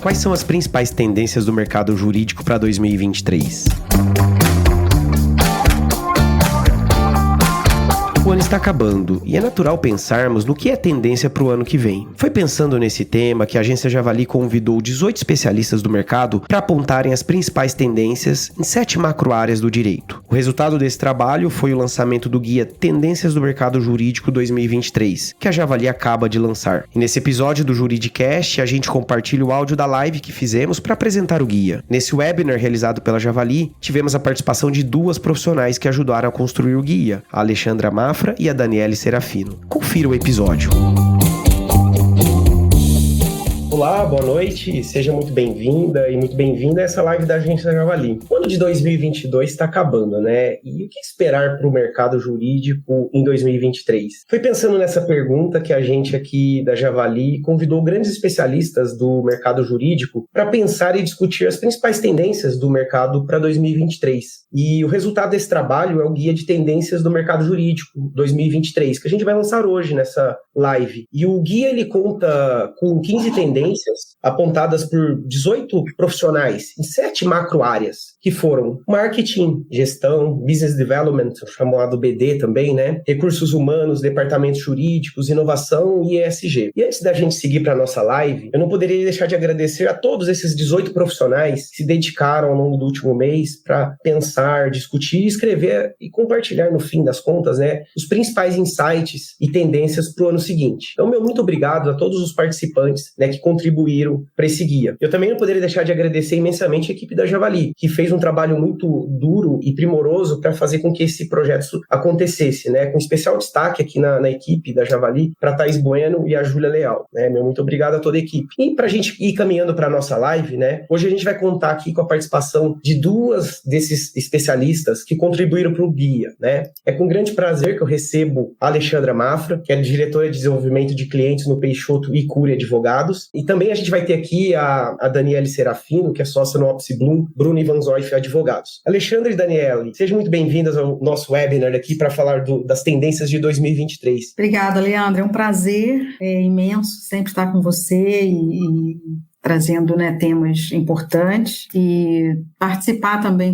quais são as principais tendências do mercado jurídico para 2023? O ano está acabando e é natural pensarmos no que é tendência para o ano que vem. Foi pensando nesse tema que a agência Javali convidou 18 especialistas do mercado para apontarem as principais tendências em 7 macro-áreas do direito. O resultado desse trabalho foi o lançamento do guia Tendências do Mercado Jurídico 2023, que a Javali acaba de lançar. E nesse episódio do Juridicast, a gente compartilha o áudio da live que fizemos para apresentar o guia. Nesse webinar realizado pela Javali, tivemos a participação de 2 profissionais que ajudaram a construir o guia, a Alexandra Mafra e a Daniele Serafino. Confira o episódio. Olá, boa noite, seja muito bem-vinda e muito bem-vinda a essa live da Agência Javali. O ano de 2022 está acabando, né? E o que esperar para o mercado jurídico em 2023? Foi pensando nessa pergunta que a gente aqui da Javali convidou grandes especialistas do mercado jurídico para pensar e discutir as principais tendências do mercado para 2023. E o resultado desse trabalho é o Guia de Tendências do Mercado Jurídico 2023, que a gente vai lançar hoje nessa live. E o guia ele conta com 15 tendências apontadas por 18 profissionais em 7 macro-áreas, que foram marketing, gestão, business development, chamado BD também, né? Recursos humanos, departamentos jurídicos, inovação e ESG. E antes da gente seguir para a nossa live, eu não poderia deixar de agradecer a todos esses 18 profissionais que se dedicaram ao longo do último mês para pensar, discutir, escrever e compartilhar, no fim das contas, né, os principais insights e tendências para o ano seguinte. Então, meu muito obrigado a todos os participantes, né, que contribuíram para esse guia. Eu também não poderia deixar de agradecer imensamente a equipe da Javali, que fez um trabalho muito duro e primoroso para fazer com que esse projeto acontecesse, né, com especial destaque aqui na equipe da Javali para a Thaís Bueno e a Júlia Leal, né, meu muito obrigado a toda a equipe. E para a gente ir caminhando para a nossa live, né, hoje a gente vai contar aqui com a participação de 2 desses especialistas que contribuíram para o guia, né. É com grande prazer que eu recebo a Alexandra Mafra, que é diretora de desenvolvimento de clientes no Peixoto e Cury Advogados, e também a gente vai ter aqui a Daniele Serafino, que é sócia no Opsi Blum, Bruno Ivan Zoif Advogados. Alexandre e Daniele, sejam muito bem-vindas ao nosso webinar aqui para falar das tendências de 2023. Obrigada, Leandro. É um prazer imenso sempre estar com você e trazendo, né, temas importantes e participar também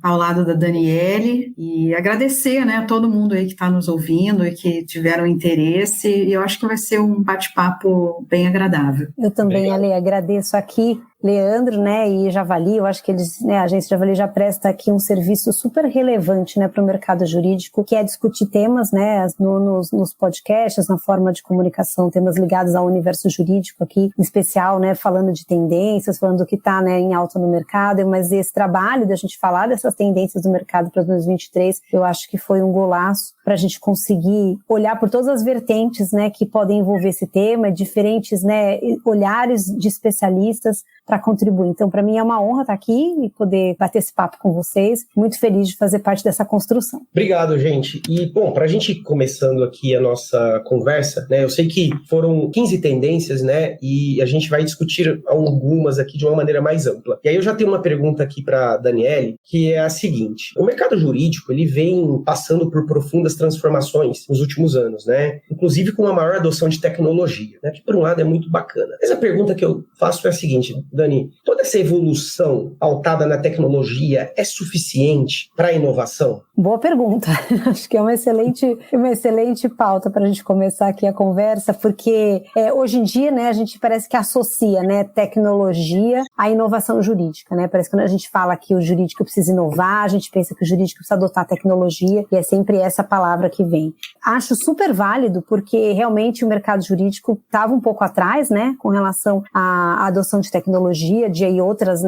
ao lado da Daniele e agradecer, né, a todo mundo aí que está nos ouvindo e que tiveram interesse, e eu acho que vai ser um bate-papo bem agradável. Eu também, Ale, agradeço aqui Leandro, né, e Javali. Eu acho que eles, né, a agência Javali já presta aqui um serviço super relevante, né, para o mercado jurídico, que é discutir temas, né, nos podcasts, na forma de comunicação, temas ligados ao universo jurídico aqui, em especial, né, falando de tendências, falando do que está, né, em alta no mercado. Mas esse trabalho da gente falar dessas tendências do mercado para 2023, eu acho que foi um golaço para a gente conseguir olhar por todas as vertentes, né, que podem envolver esse tema, diferentes, né, olhares de especialistas para contribuir. Então, para mim é uma honra estar aqui e poder bater esse papo com vocês. Muito feliz de fazer parte dessa construção. Obrigado, gente. E, bom, para a gente ir começando aqui a nossa conversa, né, eu sei que foram 15 tendências, né, e a gente vai discutir algumas aqui de uma maneira mais ampla. E aí eu já tenho uma pergunta aqui para a Daniele, que é a seguinte: o mercado jurídico, ele vem passando por profundas transformações nos últimos anos, né, inclusive com uma maior adoção de tecnologia, né, que por um lado é muito bacana. Mas a pergunta que eu faço é a seguinte: Dani, toda essa evolução pautada na tecnologia é suficiente para a inovação? Boa pergunta. Acho que é uma excelente pauta para a gente começar aqui a conversa, porque hoje em dia, né, a gente parece que associa, né, tecnologia à inovação jurídica, né? Parece que quando a gente fala que o jurídico precisa inovar, a gente pensa que o jurídico precisa adotar tecnologia, e é sempre essa palavra que vem. Acho super válido, porque realmente o mercado jurídico estava um pouco atrás, né, com relação à adoção de tecnologia, de aí outras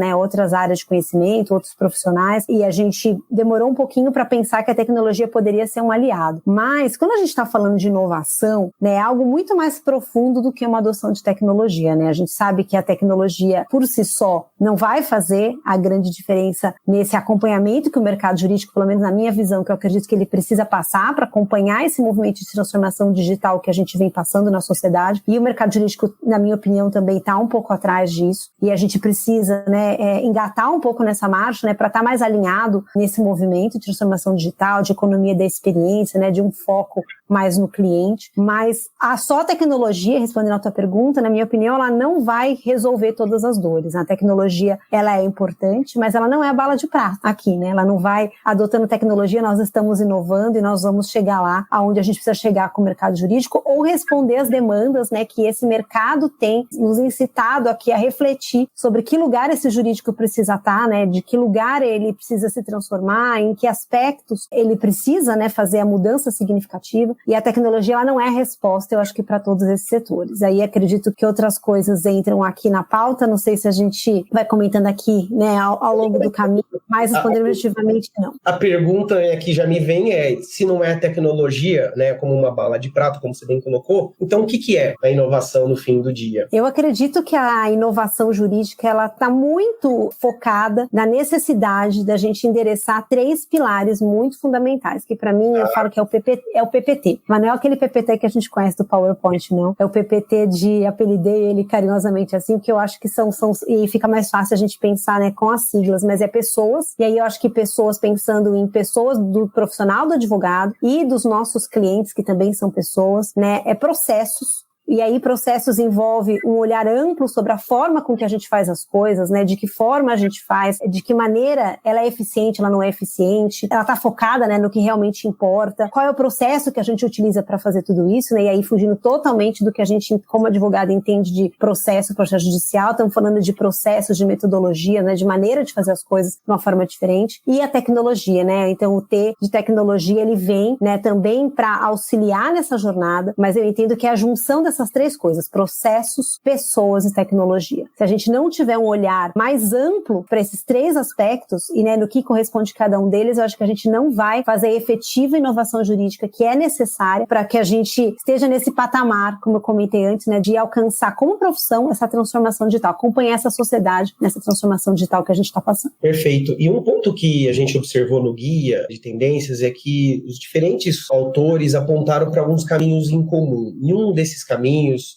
áreas de conhecimento, outros profissionais, e a gente demorou um pouquinho para pensar que a tecnologia poderia ser um aliado. Mas quando a gente está falando de inovação, né, é algo muito mais profundo do que uma adoção de tecnologia, né? A gente sabe que a tecnologia por si só não vai fazer a grande diferença nesse acompanhamento que o mercado jurídico, pelo menos na minha visão, que eu acredito que ele precisa passar para acompanhar esse movimento de transformação digital que a gente vem passando na sociedade. E o mercado jurídico, na minha opinião, também está um pouco atrás disso. e a gente precisa, né, engatar um pouco nessa marcha, né, para estar mais alinhado nesse movimento de transformação digital, de economia da experiência, né, de um foco mais no cliente. Mas a só tecnologia, respondendo à tua pergunta, na minha opinião, ela não vai resolver todas as dores. A tecnologia, ela é importante, mas ela não é a bala de prata aqui, né? Ela não vai adotando tecnologia, nós estamos inovando e nós vamos chegar lá aonde a gente precisa chegar com o mercado jurídico ou responder às demandas, né, que esse mercado tem nos incitado aqui a refletir sobre que lugar esse jurídico precisa estar, né, de que lugar ele precisa se transformar, em que aspectos ele precisa, né, fazer a mudança significativa, e a tecnologia ela não é a resposta, eu acho que para todos esses setores. Aí acredito que outras coisas entram aqui na pauta, não sei se a gente vai comentando aqui, né, ao longo do caminho, mas respondendo objetivamente não. A pergunta que já me vem é, se não é a tecnologia, né, como uma bala de prata, como você bem colocou, então o que é a inovação no fim do dia? Eu acredito que a inovação jurídica ela está muito focada na necessidade da gente endereçar 3 pilares muito fundamentais, que para mim eu falo que é o PPT, mas não é aquele PPT que a gente conhece do PowerPoint, não. É o PPT apelidei ele carinhosamente assim, porque eu acho que são e fica mais fácil a gente pensar, né, com as siglas, mas é pessoas, e aí eu acho que pessoas pensando em pessoas do profissional do advogado e dos nossos clientes, que também são pessoas, né, é processos. E aí processos envolve um olhar amplo sobre a forma com que a gente faz as coisas, né? De que forma a gente faz, de que maneira ela é eficiente, ela não é eficiente, ela está focada, né, no que realmente importa, qual é o processo que a gente utiliza para fazer tudo isso, né? E aí fugindo totalmente do que a gente, como advogado, entende de processo judicial, estamos falando de processos, de metodologia, né? De maneira de fazer as coisas de uma forma diferente. E a tecnologia, né? Então o T de tecnologia, ele vem, né, também para auxiliar nessa jornada, mas eu entendo que é a junção dessas 3 coisas, processos, pessoas e tecnologia. Se a gente não tiver um olhar mais amplo para esses 3 aspectos e, né, no que corresponde cada um deles, eu acho que a gente não vai fazer a efetiva inovação jurídica que é necessária para que a gente esteja nesse patamar, como eu comentei antes, né, de alcançar como profissão essa transformação digital, acompanhar essa sociedade nessa transformação digital que a gente está passando. Perfeito. E um ponto que a gente observou no guia de tendências é que os diferentes autores apontaram para alguns caminhos em comum. E um desses caminhos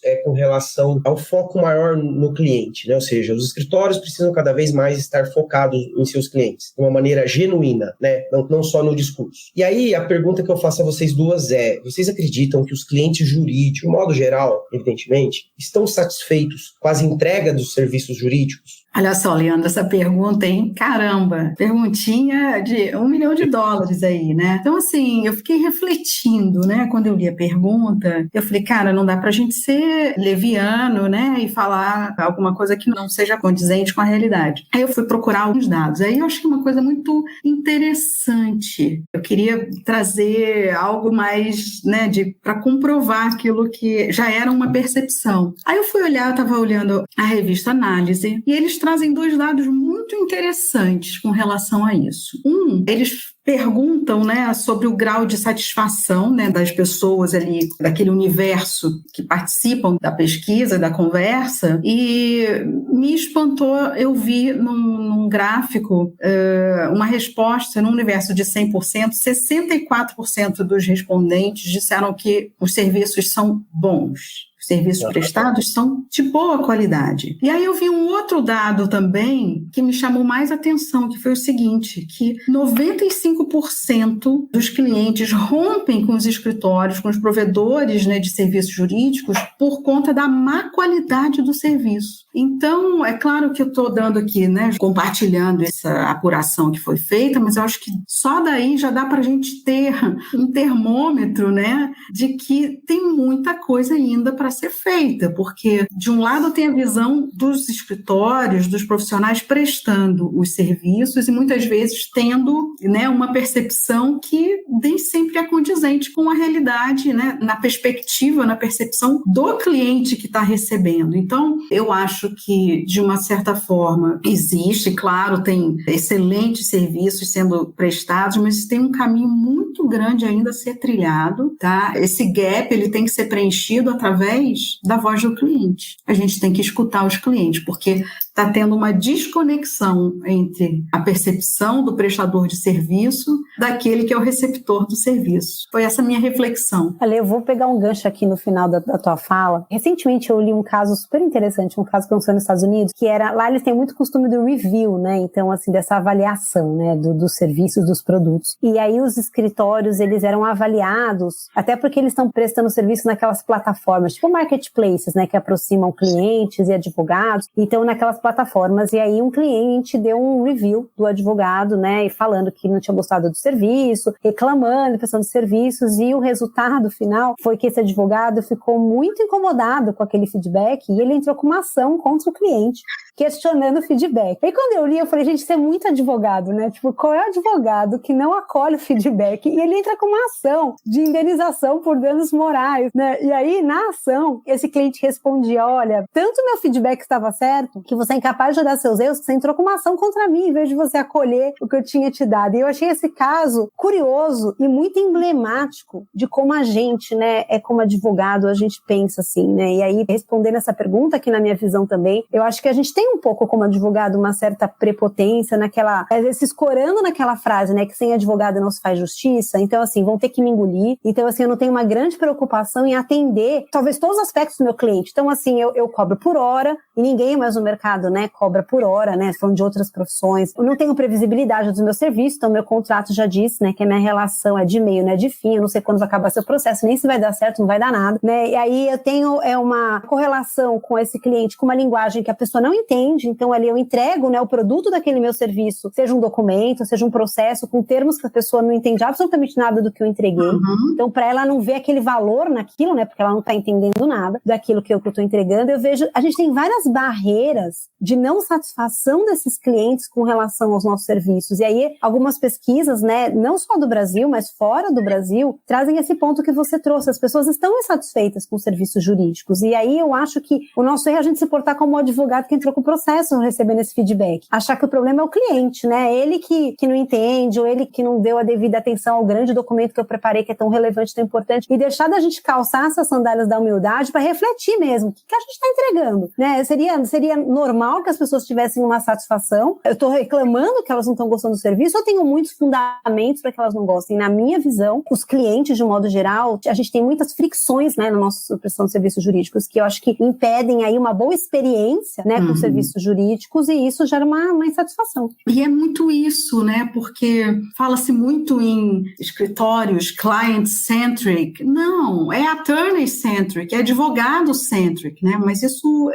é com relação ao foco maior no cliente, né? Ou seja, os escritórios precisam cada vez mais estar focados em seus clientes, de uma maneira genuína, né? Não só no discurso. E aí, a pergunta que eu faço a vocês duas é, vocês acreditam que os clientes jurídicos, de modo geral, evidentemente, estão satisfeitos com as entregas dos serviços jurídicos? Olha só, Leandro, essa pergunta, hein? Caramba, perguntinha de $1 milhão aí, né? Então, assim, eu fiquei refletindo, né? Quando eu li a pergunta, eu falei, cara, não dá pra gente ser leviano, né? E falar alguma coisa que não seja condizente com a realidade. Aí eu fui procurar alguns dados. Aí eu achei uma coisa muito interessante. Eu queria trazer algo mais, né? Para comprovar aquilo que já era uma percepção. Aí eu fui olhar, eu estava olhando a revista Análise, e eles trazem 2 dados muito interessantes com relação a isso. Eles perguntam, né, sobre o grau de satisfação, né, das pessoas ali, daquele universo que participam da pesquisa, da conversa, e me espantou, eu vi num gráfico uma resposta no universo de 100%, 64% dos respondentes disseram que os serviços são bons. Os serviços prestados são de boa qualidade. E aí eu vi um outro dado também que me chamou mais atenção, que foi o seguinte, que 95% dos clientes rompem com os escritórios, com os provedores, né, de serviços jurídicos por conta da má qualidade do serviço. Então, é claro que eu estou dando aqui, né, compartilhando essa apuração que foi feita, mas eu acho que só daí já dá para a gente ter um termômetro, né, de que tem muita coisa ainda para ser feita, porque de um lado tem a visão dos escritórios, dos profissionais prestando os serviços e muitas vezes tendo, né, uma percepção que nem sempre é condizente com a realidade, né, na perspectiva, na percepção do cliente que está recebendo. Então, eu acho que, de uma certa forma, existe, claro, tem excelentes serviços sendo prestados, mas tem um caminho muito grande ainda a ser trilhado, tá? Esse gap, ele tem que ser preenchido através da voz do cliente. A gente tem que escutar os clientes, porque está tendo uma desconexão entre a percepção do prestador de serviço daquele que é o receptor do serviço. Foi essa minha reflexão. Ale, eu vou pegar um gancho aqui no final da tua fala. Recentemente eu li um caso super interessante, um caso que aconteceu nos Estados Unidos, que era, lá eles têm muito costume do review, né? Então, assim, dessa avaliação, né? Dos serviços, dos produtos. E aí os escritórios, eles eram avaliados, até porque eles estão prestando serviço naquelas plataformas, tipo marketplaces, né? Que aproximam clientes e advogados. Então, naquelas plataformas, e aí um cliente deu um review do advogado, né? E falando que não tinha gostado do serviço, reclamando, prestando serviços, e o resultado final foi que esse advogado ficou muito incomodado com aquele feedback e ele entrou com uma ação contra o cliente, questionando o feedback. Aí quando eu li, eu falei, gente, isso é muito advogado, né? Tipo, qual é o advogado que não acolhe o feedback? E ele entra com uma ação de indenização por danos morais, né? E aí, na ação, esse cliente respondia, olha, tanto meu feedback estava certo, que você é incapaz de olhar seus erros, que você entrou com uma ação contra mim, em vez de você acolher o que eu tinha te dado. E eu achei esse caso curioso e muito emblemático de como a gente, né, como advogado, a gente pensa assim, né? E aí, respondendo essa pergunta, que na minha visão também, eu acho que a gente tem um pouco como advogado uma certa prepotência naquela, às vezes escorando naquela frase, né, que sem advogado não se faz justiça, então assim, vão ter que me engolir, então assim, eu não tenho uma grande preocupação em atender, talvez todos os aspectos do meu cliente, então assim, eu cobro por hora, e ninguém mais no mercado, né, cobra por hora, né, falando de outras profissões, eu não tenho previsibilidade dos meus serviços, então meu contrato já disse, né, que a minha relação é de meio, não é de fim, eu não sei quando vai acabar seu processo, nem se vai dar certo, não vai dar nada, né, e aí eu tenho uma correlação com esse cliente, com uma linguagem que a pessoa não entende, então ali eu entrego, né, o produto daquele meu serviço, seja um documento, seja um processo, com termos que a pessoa não entende absolutamente nada do que eu entreguei, então para ela não ver aquele valor naquilo, né, porque ela não está entendendo nada daquilo que eu estou entregando, eu vejo, a gente tem várias barreiras de não satisfação desses clientes com relação aos nossos serviços, e aí algumas pesquisas, né, não só do Brasil, mas fora do Brasil, trazem esse ponto que você trouxe, as pessoas estão insatisfeitas com os serviços jurídicos, e aí eu acho que o nosso erro é a gente se portar como um advogado que entrou com o processo recebendo esse feedback, achar que o problema é o cliente, né, ele que não entende, ou ele que não deu a devida atenção ao grande documento que eu preparei, que é tão relevante, tão importante, e deixar da gente calçar essas sandálias da humildade para refletir mesmo, o que a gente está entregando, né, seria normal que as pessoas tivessem uma satisfação, eu estou reclamando que elas não estão gostando do serviço, ou tenho muitos fundamentos para que elas não gostem, na minha visão, os clientes de um modo geral, a gente tem muitas fricções, né, na nossa prestação de serviços jurídicos, que eu acho que impedem aí uma boa experiência, né, com serviços jurídicos, e isso gera uma insatisfação. E é muito isso, né, porque fala-se muito em escritórios client-centric, não, é attorney-centric, é advogado-centric, né, mas isso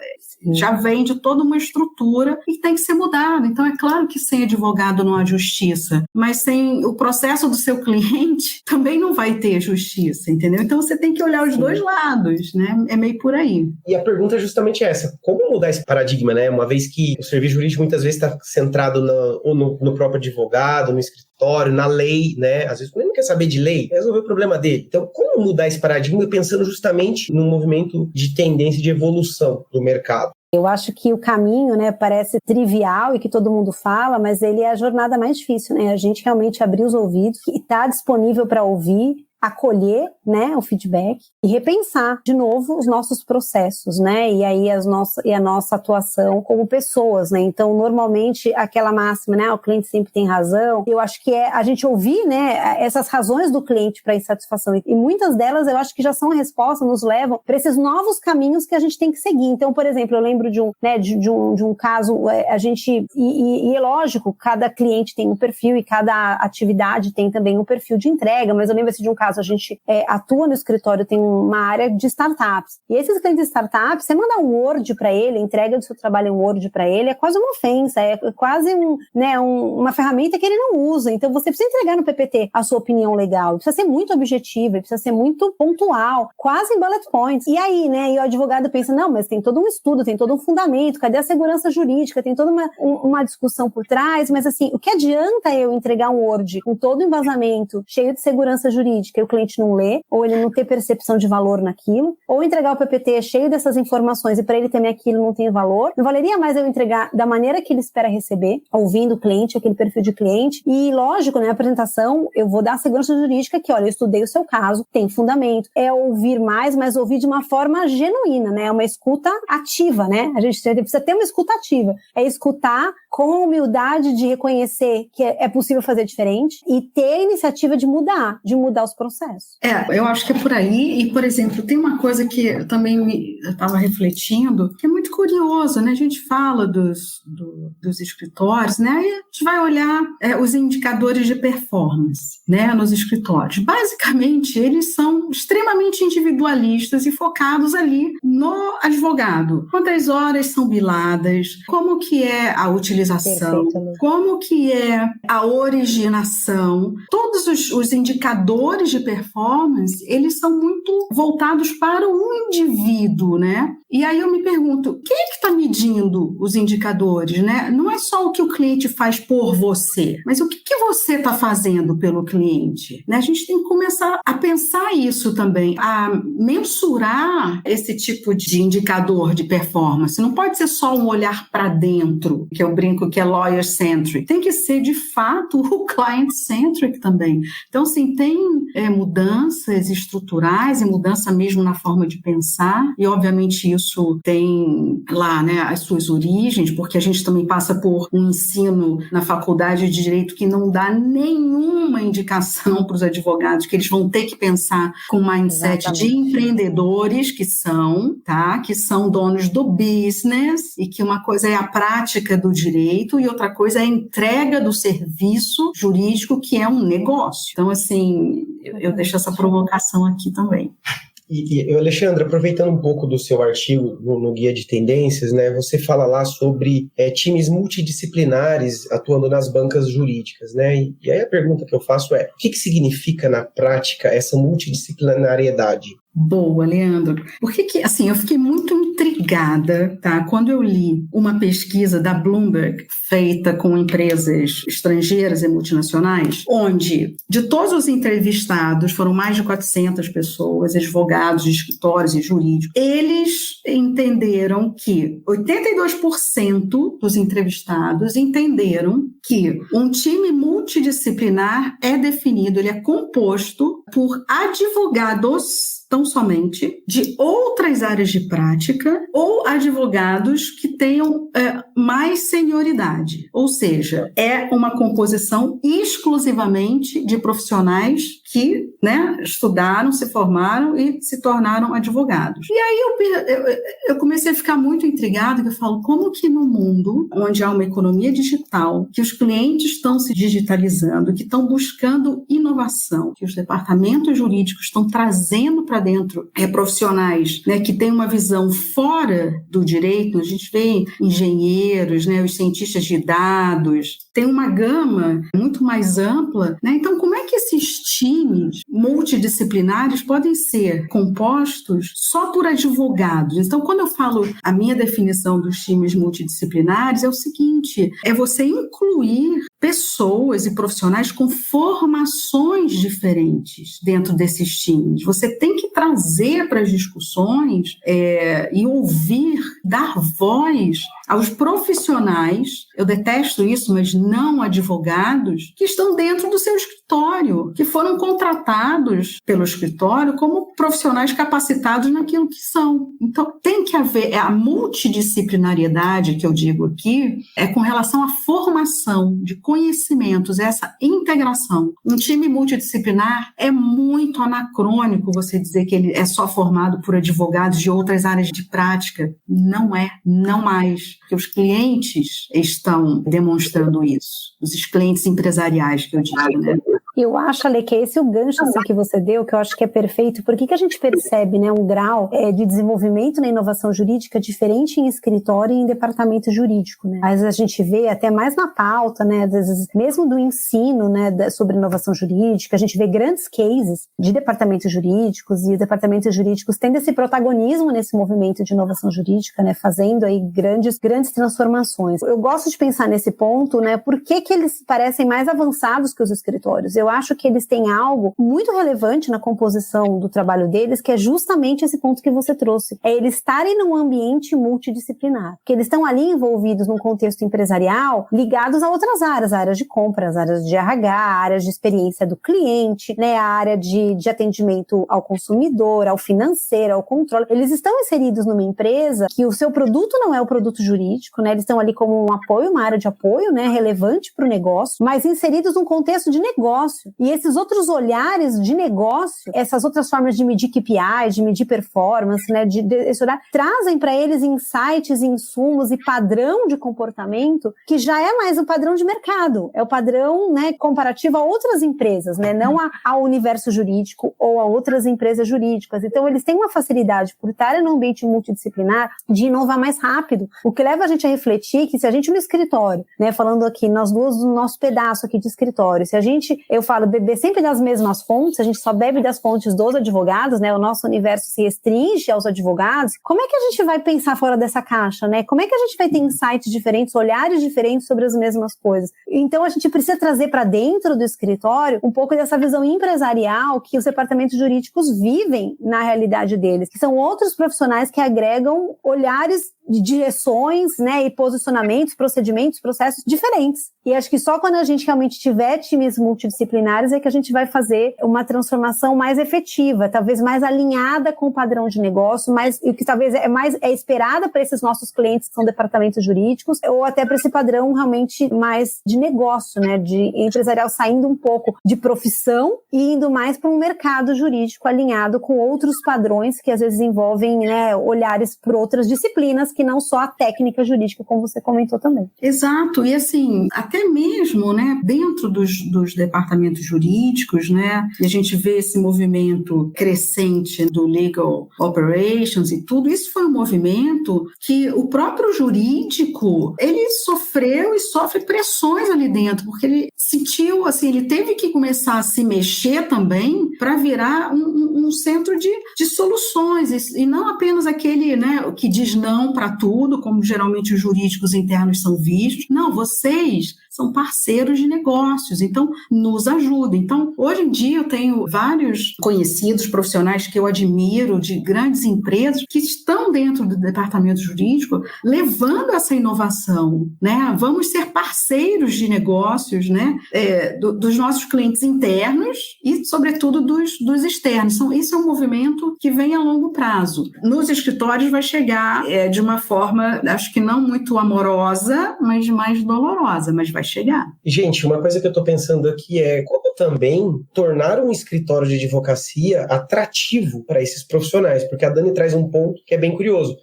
já vem de toda uma estrutura e tem que ser mudado. Então, é claro que sem advogado não há justiça, mas sem o processo do seu cliente também não vai ter justiça, entendeu? Então, você tem que olhar os dois lados, né? É meio por aí. E a pergunta é justamente essa. Como mudar esse paradigma, né? Uma vez que o serviço jurídico muitas vezes está centrado no próprio advogado, no escritório, na lei, né? Às vezes ele não quer saber de lei, resolver o problema dele. Então, como mudar esse paradigma pensando justamente num movimento de tendência de evolução do mercado? Eu acho que o caminho, né, parece trivial e que todo mundo fala, mas ele é a jornada mais difícil, né? A gente realmente abrir os ouvidos e estar disponível para ouvir, acolher, né, o feedback e repensar de novo os nossos processos, né, e aí a nossa atuação como pessoas, né, então normalmente aquela máxima, né, o cliente sempre tem razão, eu acho que é a gente ouvir, né, essas razões do cliente para insatisfação e muitas delas eu acho que já são a resposta, nos levam para esses novos caminhos que a gente tem que seguir. Então, por exemplo, eu lembro de um caso, a gente, e é lógico, cada cliente tem um perfil e cada atividade tem também um perfil de entrega, mas eu lembro assim, de um caso, a gente atua no escritório, tem uma área de startups. E esses clientes de startups, você manda um Word para ele, a entrega do seu trabalho em Word para ele, é quase uma ofensa, é quase uma ferramenta que ele não usa. Então, você precisa entregar no PPT a sua opinião legal. Precisa ser muito objetivo, precisa ser muito pontual, quase em bullet points. E aí, né, e o advogado pensa, não, mas tem todo um estudo, tem todo um fundamento, cadê a segurança jurídica? Tem toda uma discussão por trás, mas assim, o que adianta eu entregar um Word com todo o embasamento, cheio de segurança jurídica, jurídica e o cliente não lê, ou ele não tem percepção de valor naquilo, ou entregar o PPT cheio dessas informações e para ele também aquilo não tem valor. Não valeria mais eu entregar da maneira que ele espera receber, ouvindo o cliente, aquele perfil de cliente. E lógico, né, a apresentação, eu vou dar a segurança jurídica que, olha, eu estudei o seu caso, tem fundamento, é ouvir mais, mas ouvir de uma forma genuína, né, uma escuta ativa, né, a gente precisa ter uma escuta ativa, é escutar com humildade de reconhecer que é possível fazer diferente e ter a iniciativa de mudar os processos. Eu acho que é por aí. E, por exemplo, tem uma coisa que eu também estava refletindo, que é muito curioso, né? A gente fala dos escritórios, né? E a gente vai olhar os indicadores de performance, né? Nos escritórios. Basicamente, eles são extremamente individualistas e focados ali no advogado. Quantas horas são biladas? Como que é a utilização? Como que é a originação? Todos os indicadores de performance, eles são muito voltados para um indivíduo, né? E aí eu me pergunto, quem é que está medindo os indicadores, né? Não é só o que o cliente faz por você, mas o que você está fazendo pelo cliente, né? A gente tem que começar a pensar isso também, a mensurar esse tipo de indicador de performance. Não pode ser só um olhar para dentro, que eu brinco que é lawyer-centric. Tem que ser, de fato, o client-centric também. Então, assim, tem mudanças estruturais e mudança mesmo na forma de pensar, e, obviamente, isso tem lá, né, as suas origens, porque a gente também passa por um ensino na faculdade de Direito que não dá nenhuma indicação para os advogados, que eles vão ter que pensar com o mindset de empreendedores que são donos do business, e que uma coisa é a prática do direito e outra coisa é a entrega do serviço jurídico, que é um negócio. Então, assim, eu deixo essa provocação aqui também. E Alexandra, aproveitando um pouco do seu artigo no Guia de Tendências, né, você fala lá sobre times multidisciplinares atuando nas bancas jurídicas, né? E aí a pergunta que eu faço é, o que significa na prática essa multidisciplinariedade? Boa, Leandro. Porque assim, eu fiquei muito intrigada, tá? Quando eu li uma pesquisa da Bloomberg feita com empresas estrangeiras e multinacionais, onde de todos os entrevistados, foram mais de 400 pessoas, advogados de escritórios e jurídicos, eles entenderam que 82% dos entrevistados entenderam que um time multidisciplinar é definido, ele é composto por advogados tão somente de outras áreas de prática ou advogados que tenham mais senioridade. Ou seja, é uma composição exclusivamente de profissionais que, né, estudaram, se formaram e se tornaram advogados. E aí eu comecei a ficar muito intrigada, que eu falo, como que no mundo onde há uma economia digital, que os clientes estão se digitalizando, que estão buscando inovação, que os departamentos jurídicos estão trazendo para dentro profissionais, né, que têm uma visão fora do direito, a gente vê engenheiros, né, os cientistas de dados, tem uma gama muito mais ampla, né? Então, como é que esses times multidisciplinares podem ser compostos só por advogados? Então, quando eu falo a minha definição dos times multidisciplinares, é o seguinte, é você incluir pessoas e profissionais com formações diferentes dentro desses times. Você tem que trazer para as discussões e ouvir, dar voz aos profissionais, eu detesto isso, mas não advogados, que estão dentro do seu escritório, que foram contratados pelo escritório como profissionais capacitados naquilo que são. Então, tem que haver a multidisciplinariedade que eu digo aqui, é com relação à formação de conhecimentos, essa integração. Um time multidisciplinar é muito anacrônico você dizer que ele é só formado por advogados de outras áreas de prática. Não é, não mais. Porque os clientes estão demonstrando isso. Os clientes empresariais, que eu digo, né? Eu acho, Ale, que esse é o gancho assim, que você deu, que eu acho que é perfeito. Por que a gente percebe, né, um grau de desenvolvimento na inovação jurídica diferente em escritório e em departamento jurídico, né? Às vezes a gente vê até mais na pauta, né, às vezes mesmo do ensino, né, sobre inovação jurídica, a gente vê grandes cases de departamentos jurídicos e departamentos jurídicos tendo esse protagonismo nesse movimento de inovação jurídica, né, fazendo aí grandes transformações. Eu gosto de pensar nesse ponto, né, por que eles parecem mais avançados que os escritórios? eu acho que eles têm algo muito relevante na composição do trabalho deles, que é justamente esse ponto que você trouxe. É eles estarem num ambiente multidisciplinar. Porque eles estão ali envolvidos num contexto empresarial ligados a outras áreas de compra, as áreas de RH, áreas de experiência do cliente, né, a área de atendimento ao consumidor, ao financeiro, ao controle. Eles estão inseridos numa empresa que o seu produto não é o produto jurídico, né, eles estão ali como um apoio, uma área de apoio, né, relevante para o negócio, mas inseridos num contexto de negócio. E esses outros olhares de negócio, essas outras formas de medir KPI, de medir performance, né, esse olhar, trazem para eles insights, insumos e padrão de comportamento que já é mais o padrão de mercado, é o padrão, né, comparativo a outras empresas, né, não ao universo jurídico ou a outras empresas jurídicas. Então, eles têm uma facilidade, por estarem num ambiente multidisciplinar, de inovar mais rápido, o que leva a gente a refletir que se a gente no escritório, né, falando aqui, nós duas do nosso pedaço aqui de escritório, se a gente, eu falo, beber sempre das mesmas fontes, a gente só bebe das fontes dos advogados, né, o nosso universo se restringe aos advogados, como é que a gente vai pensar fora dessa caixa, né? Como é que a gente vai ter insights diferentes, olhares diferentes sobre as mesmas coisas? Então, a gente precisa trazer para dentro do escritório um pouco dessa visão empresarial que os departamentos jurídicos vivem na realidade deles, que são outros profissionais que agregam olhares de direções, né, e posicionamentos, procedimentos, processos diferentes. E acho que só quando a gente realmente tiver times multidisciplinares é que a gente vai fazer uma transformação mais efetiva, talvez mais alinhada com o padrão de negócio, mais, e que talvez é esperada para esses nossos clientes que são departamentos jurídicos, ou até para esse padrão realmente mais de negócio, né, de empresarial, saindo um pouco de profissão e indo mais para um mercado jurídico alinhado com outros padrões que às vezes envolvem, né, olhares por outras disciplinas que não só a técnica jurídica, como você comentou também. Exato, e assim, até mesmo, né, dentro dos departamentos jurídicos, né, a gente vê esse movimento crescente do legal operations e tudo, isso foi um movimento que o próprio jurídico, ele sofreu e sofre pressões ali dentro, porque ele sentiu, assim, ele teve que começar a se mexer também para virar um centro de soluções, e não apenas aquele, né, que diz não para tudo, como geralmente os jurídicos internos são vistos. Não, vocês são parceiros de negócios, então nos ajudem. Então, hoje em dia eu tenho vários conhecidos profissionais que eu admiro, de grandes empresas, que estão dentro do departamento jurídico levando essa inovação, né? Vamos ser parceiros de negócios, né? Dos nossos clientes internos e, sobretudo, dos externos. Então, isso é um movimento que vem a longo prazo. Nos escritórios vai chegar de uma forma, acho que não muito amorosa, mas mais dolorosa, mas vai chegar. Gente, uma coisa que eu estou pensando aqui é como também tornar um escritório de advocacia atrativo para esses profissionais, porque a Dani traz um ponto que é bem curioso.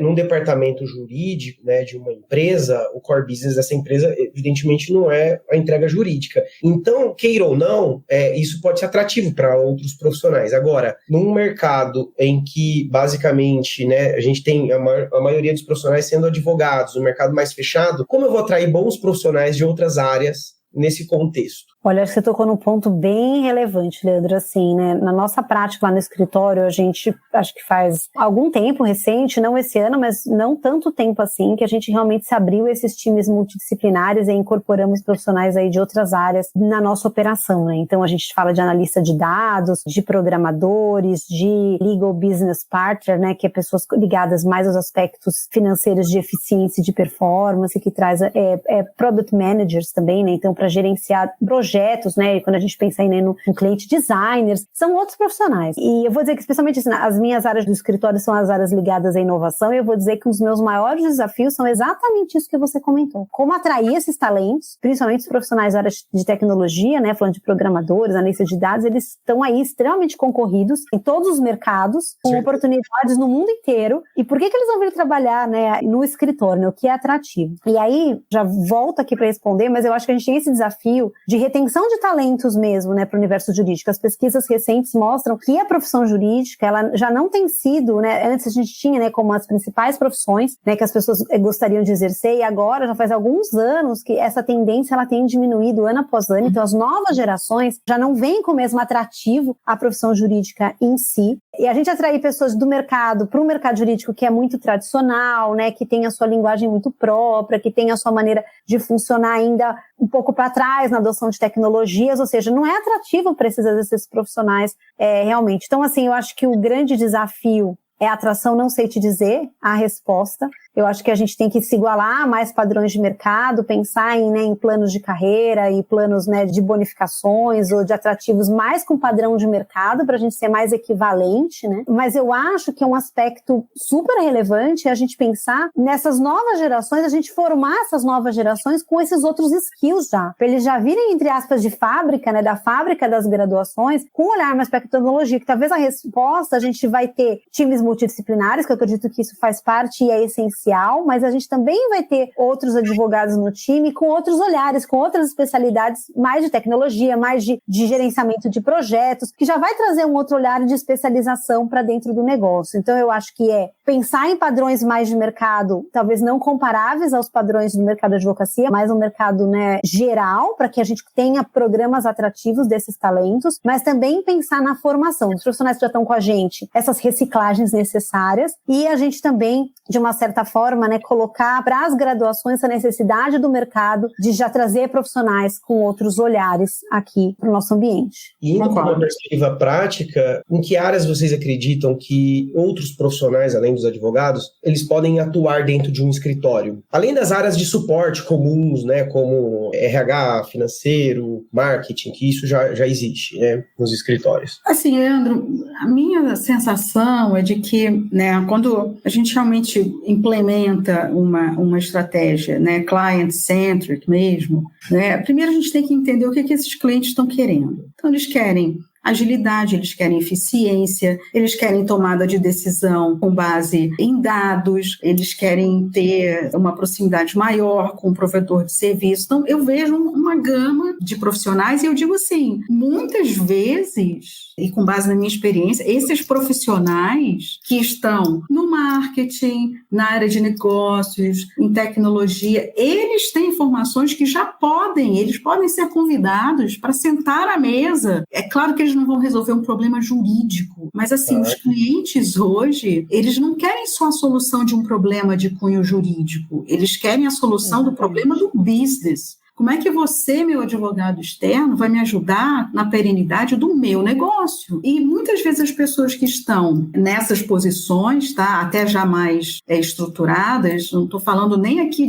Num departamento jurídico, né, de uma empresa, o core business dessa empresa, evidentemente, não é a entrega jurídica. Então, queira ou não, isso pode ser atrativo para outros profissionais. Agora, num mercado em que, basicamente, né, a gente tem a maioria dos profissionais sendo advogados, um mercado mais fechado, como eu vou atrair bons profissionais de outras áreas nesse contexto? Olha, acho que você tocou num ponto bem relevante, Leandro, assim, né? Na nossa prática lá no escritório, a gente, acho que faz algum tempo recente, não esse ano, mas não tanto tempo assim, que a gente realmente se abriu esses times multidisciplinares e incorporamos profissionais aí de outras áreas na nossa operação, né? Então, a gente fala de analista de dados, de programadores, de legal business partner, né? Que é pessoas ligadas mais aos aspectos financeiros de eficiência e de performance, que traz product managers também, né? Então, para gerenciar projetos, né, e quando a gente pensa aí, né, no cliente designers, são outros profissionais. E eu vou dizer que, especialmente assim, as minhas áreas do escritório são as áreas ligadas à inovação, e eu vou dizer que os meus maiores desafios são exatamente isso que você comentou. Como atrair esses talentos, principalmente os profissionais da área de tecnologia, né, falando de programadores, analistas de dados, eles estão aí extremamente concorridos em todos os mercados, com oportunidades no mundo inteiro. E por que eles vão vir trabalhar, né, no escritório, né, o que é atrativo? E aí, já volto aqui para responder, mas eu acho que a gente tem esse desafio de retenção de talentos mesmo, né, para o universo jurídico. As pesquisas recentes mostram que a profissão jurídica, ela já não tem sido, né, antes a gente tinha, né, como as principais profissões, né, que as pessoas gostariam de exercer, e agora já faz alguns anos que essa tendência ela tem diminuído ano após ano. Então as novas gerações já não veem com o mesmo atrativo a profissão jurídica em si. E a gente atrair pessoas do mercado para um mercado jurídico que é muito tradicional, né, que tem a sua linguagem muito própria, que tem a sua maneira de funcionar ainda um pouco para trás na adoção de tecnologias, ou seja, não é atrativo para esses profissionais realmente. Então, assim, eu acho que o grande desafio é a atração, não sei te dizer a resposta. Eu acho que a gente tem que se igualar a mais padrões de mercado, pensar em planos de carreira e planos, né, de bonificações ou de atrativos mais com padrão de mercado para a gente ser mais equivalente, né? Mas eu acho que é um aspecto super relevante a gente pensar nessas novas gerações, a gente formar essas novas gerações com esses outros skills já, para eles já virem, entre aspas, de fábrica, né, da fábrica das graduações, com um olhar mais para a tecnologia, que talvez a resposta a gente vai ter times multidisciplinares, que eu acredito que isso faz parte e é essencial, mas a gente também vai ter outros advogados no time com outros olhares, com outras especialidades, mais de tecnologia, mais de gerenciamento de projetos, que já vai trazer um outro olhar de especialização para dentro do negócio. Então, eu acho que pensar em padrões mais de mercado, talvez não comparáveis aos padrões do mercado de advocacia, mas um mercado, né, geral, para que a gente tenha programas atrativos desses talentos, mas também pensar na formação dos profissionais que já estão com a gente, essas reciclagens necessárias, e a gente também, de uma certa forma, né, colocar para as graduações a necessidade do mercado de já trazer profissionais com outros olhares aqui para o nosso ambiente. E indo com uma perspectiva prática, em que áreas vocês acreditam que outros profissionais, além dos advogados, eles podem atuar dentro de um escritório? Além das áreas de suporte comuns, né, como RH, financeiro, marketing, que isso já existe, né, nos escritórios. Assim, Leandro, a minha sensação é de que, né, quando a gente realmente implementa uma estratégia, né, client-centric mesmo, né, primeiro a gente tem que entender o que esses clientes estão querendo. Então, eles querem agilidade, eles querem eficiência, eles querem tomada de decisão com base em dados, eles querem ter uma proximidade maior com o provedor de serviço. Então, eu vejo uma gama de profissionais e eu digo assim, muitas vezes, e com base na minha experiência, esses profissionais que estão no marketing, na área de negócios, em tecnologia, eles têm informações que eles podem ser convidados para sentar à mesa. É claro que eles não vão resolver um problema jurídico, mas assim, os clientes hoje, eles não querem só a solução de um problema de cunho jurídico, eles querem a solução do problema do business. Como é que você, meu advogado externo, vai me ajudar na perenidade do meu negócio? E muitas vezes as pessoas que estão nessas posições, tá, até já mais estruturadas, não estou falando nem aqui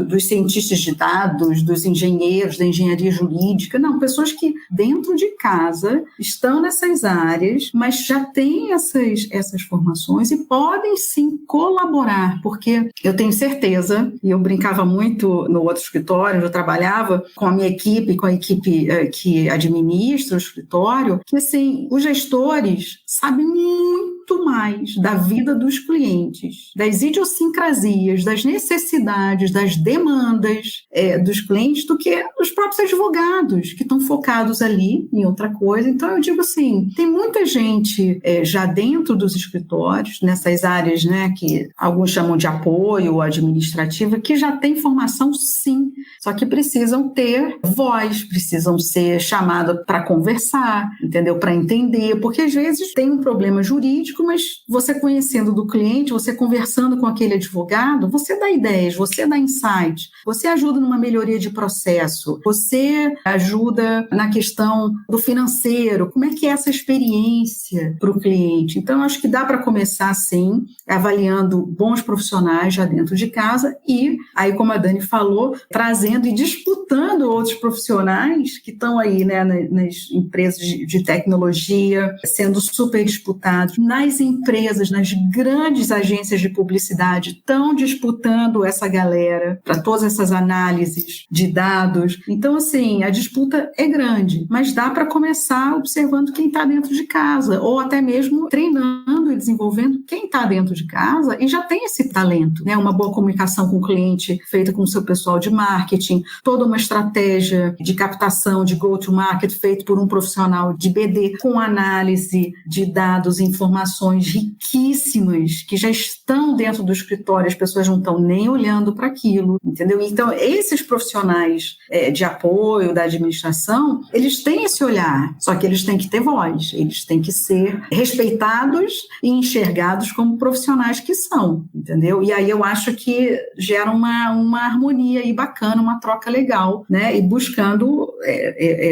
dos cientistas de dados, dos engenheiros, da engenharia jurídica, não, pessoas que dentro de casa estão nessas áreas, mas já têm essas formações e podem sim colaborar, porque eu tenho certeza, e eu brincava muito no outro escritório, eu trabalhava com a minha equipe, com a equipe que administra o escritório, que assim, os gestores sabem muito mais da vida dos clientes, das idiosincrasias, das necessidades, das demandas dos clientes do que os próprios advogados, que estão focados ali em outra coisa. Então, eu digo assim, tem muita gente já dentro dos escritórios, nessas áreas, né, que alguns chamam de apoio administrativa, que já tem formação, sim, só que precisam ter voz, precisam ser chamadas para conversar, entendeu? Para entender, porque às vezes tem um problema jurídico, mas você conhecendo do cliente, você conversando com aquele advogado, você dá ideias, você dá insights, você ajuda numa melhoria de processo, você ajuda na questão do financeiro, como é que é essa experiência para o cliente. Então, acho que dá para começar, sim, avaliando bons profissionais já dentro de casa e, aí, como a Dani falou, trazendo e disputando outros profissionais que estão aí, né, nas empresas de tecnologia, sendo super disputados, nas empresas, nas grandes agências de publicidade, estão disputando essa galera para todas essas análises de dados. Então, assim, a disputa é grande, mas dá para começar observando quem está dentro de casa, ou até mesmo treinando e desenvolvendo quem está dentro de casa e já tem esse talento, né? Uma boa comunicação com o cliente feita com o seu pessoal de marketing, toda uma estratégia de captação, de go-to-market feito por um profissional de BD com análise de dados e informações informações riquíssimas que já estão dentro do escritório, as pessoas não estão nem olhando para aquilo, entendeu? Então, esses profissionais de apoio da administração, eles têm esse olhar, só que eles têm que ter voz, eles têm que ser respeitados e enxergados como profissionais que são, entendeu? E aí eu acho que gera uma harmonia aí bacana, uma troca legal, né? E buscando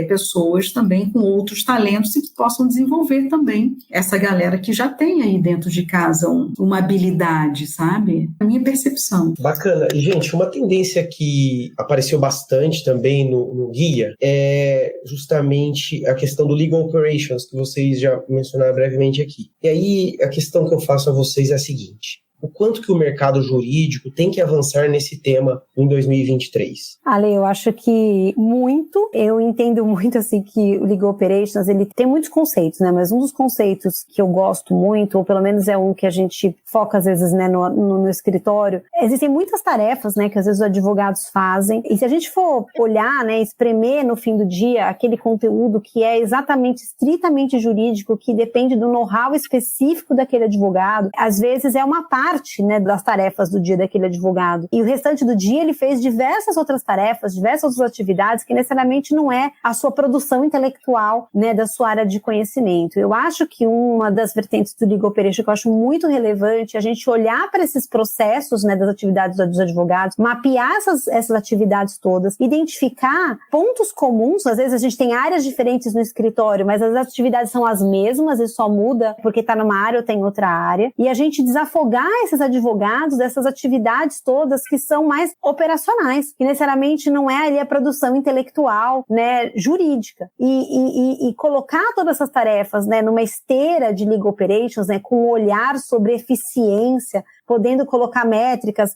pessoas também com outros talentos e que possam desenvolver também essa galera que já tem aí dentro de casa uma habilidade, sabe? A minha percepção. Bacana. E, gente, uma tendência que apareceu bastante também no guia é justamente a questão do legal operations, que vocês já mencionaram brevemente aqui. E aí, a questão que eu faço a vocês é a seguinte: o quanto que o mercado jurídico tem que avançar nesse tema em 2023? Ale, eu acho que muito. Eu entendo muito, assim, que o Legal Operations, ele tem muitos conceitos, né? Mas um dos conceitos que eu gosto muito, ou pelo menos é um que a gente foca, às vezes, né, no escritório, existem muitas tarefas, né, que às vezes os advogados fazem. E se a gente for olhar, né, espremer no fim do dia aquele conteúdo que é exatamente, estritamente jurídico, que depende do know-how específico daquele advogado, às vezes é uma parte, né, das tarefas do dia daquele advogado. E o restante do dia ele fez diversas outras tarefas, diversas outras atividades que necessariamente não é a sua produção intelectual, né, da sua área de conhecimento. Eu acho que uma das vertentes do Legal Operation que eu acho muito relevante é a gente olhar para esses processos, né, das atividades dos advogados, mapear essas atividades todas, identificar pontos comuns. Às vezes a gente tem áreas diferentes no escritório, mas as atividades são as mesmas e só muda porque está numa área ou tem outra área. E a gente desafogar esses advogados dessas atividades todas que são mais operacionais, que necessariamente não é ali a produção intelectual, né, jurídica. E colocar todas essas tarefas, né, numa esteira de Legal Operations, né, com um olhar sobre eficiência, podendo colocar métricas,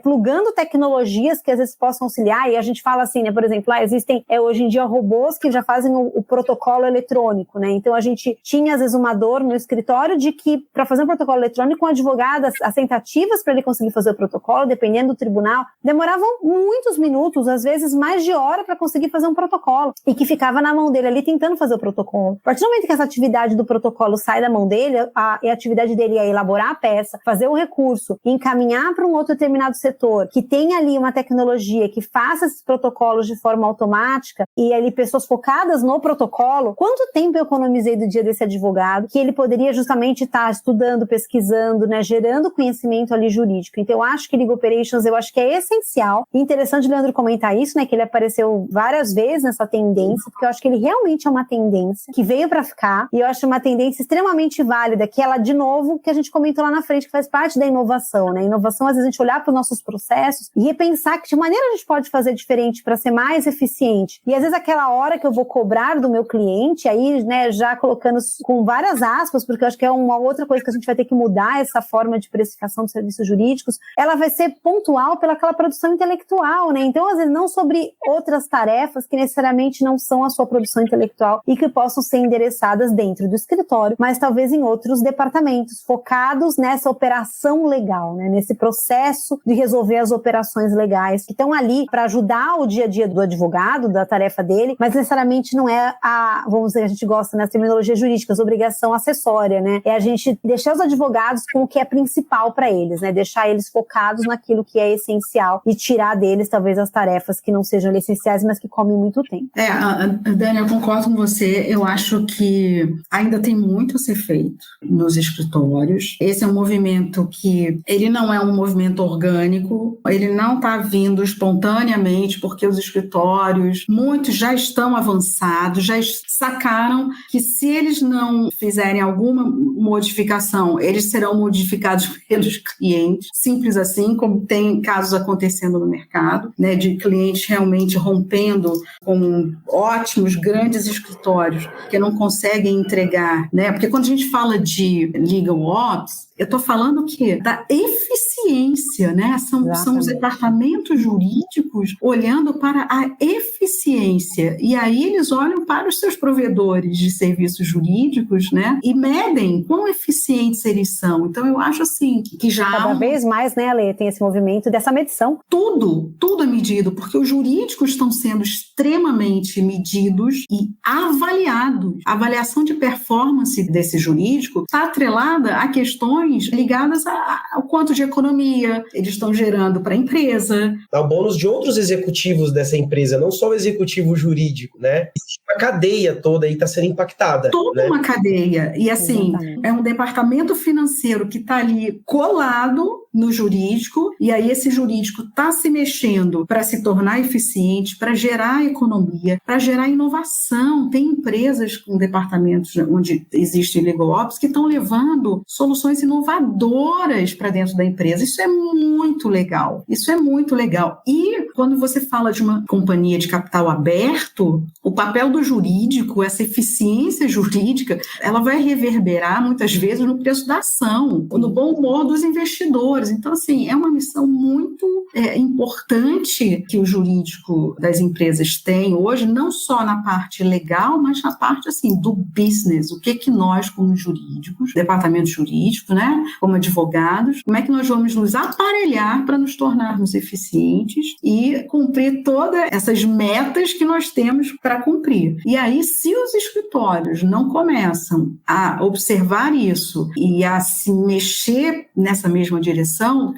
plugando tecnologias que às vezes possam auxiliar. E a gente fala assim, né, por exemplo, existem hoje em dia robôs que já fazem o protocolo eletrônico, né? Então a gente tinha às vezes uma dor no escritório de que para fazer um protocolo eletrônico, um advogado, as tentativas para ele conseguir fazer o protocolo, dependendo do tribunal, demoravam muitos minutos, às vezes mais de hora para conseguir fazer um protocolo, e que ficava na mão dele ali tentando fazer o protocolo. A partir do momento que essa atividade do protocolo sai da mão dele, a atividade dele é elaborar a peça, fazer o recurso, encaminhar para um outro determinado setor, que tem ali uma tecnologia que faça esses protocolos de forma automática, e ali pessoas focadas no protocolo. Quanto tempo eu economizei do dia desse advogado, que ele poderia justamente estar estudando, pesquisando, né, gerando conhecimento ali jurídico. Então eu acho que Legal Operations, eu acho que é essencial. E interessante o Leandro comentar isso, né, que ele apareceu várias vezes nessa tendência, porque eu acho que ele realmente é uma tendência que veio para ficar, e eu acho uma tendência extremamente válida, que ela, de novo, que a gente comentou lá na frente, que faz parte da inovação, né? Inovação, às vezes, a gente olhar para os nossos processos e repensar que de maneira a gente pode fazer diferente para ser mais eficiente. E às vezes aquela hora que eu vou cobrar do meu cliente, aí, né, já colocando com várias aspas, porque eu acho que é uma outra coisa que a gente vai ter que mudar, essa forma de precificação de serviços jurídicos, ela vai ser pontual pelaquela produção intelectual, né? Então, às vezes, não sobre outras tarefas que necessariamente não são a sua produção intelectual e que possam ser endereçadas dentro do escritório, mas talvez em outros departamentos, focados nessa operação legal, né? Nesse processo de resolver as operações legais que estão ali para ajudar o dia a dia do advogado, da tarefa dele, mas necessariamente não é vamos dizer, a gente gosta nas terminologias jurídicas, obrigação acessória, né? É a gente deixar os advogados com o que é principal para eles, né? Deixar eles focados naquilo que é essencial e tirar deles talvez as tarefas que não sejam essenciais, mas que comem muito tempo. Dani, eu concordo com você. Eu acho que ainda tem muito a ser feito nos escritórios. Esse é um movimento que ele não é um movimento orgânico, ele não está vindo espontaneamente, porque os escritórios, muitos já estão avançados, já sacaram que se eles não fizerem alguma modificação, eles serão modificados pelos clientes, simples assim, como tem casos acontecendo no mercado, né, de clientes realmente rompendo com ótimos, grandes escritórios que não conseguem entregar, né, porque quando a gente fala de legal ops, eu estou falando o quê? Da eficiência eficiência, né? São os departamentos jurídicos olhando para a eficiência. E aí eles olham para os seus provedores de serviços jurídicos, né? E medem quão eficientes eles são. Então, eu acho assim que já... Cada vez mais, né, Ale, tem esse movimento dessa medição. Tudo é medido, porque os jurídicos estão sendo extremamente medidos e avaliados. A avaliação de performance desse jurídico está atrelada a questões ligadas ao quanto de economia eles estão gerando para a empresa. Dá o bônus de outros executivos dessa empresa, não só o executivo jurídico, né? A cadeia toda aí está sendo impactada. Toda, né? Uma cadeia. E assim, exatamente. É um departamento financeiro que está ali colado no jurídico, e aí esse jurídico está se mexendo para se tornar eficiente, para gerar economia, para gerar inovação. Tem empresas com departamentos onde existem legal ops que estão levando soluções inovadoras para dentro da empresa. Isso é muito legal. E quando você fala de uma companhia de capital aberto, o papel do jurídico, essa eficiência jurídica, ela vai reverberar muitas vezes no preço da ação, no bom humor dos investidores. Então, assim, é uma missão muito importante que o jurídico das empresas tem hoje, não só na parte legal, mas na parte, assim, do business. O que nós, como jurídicos, departamento jurídico, né, como advogados, como é que nós vamos nos aparelhar para nos tornarmos eficientes e cumprir todas essas metas que nós temos para cumprir. E aí, se os escritórios não começam a observar isso e a se mexer nessa mesma direção,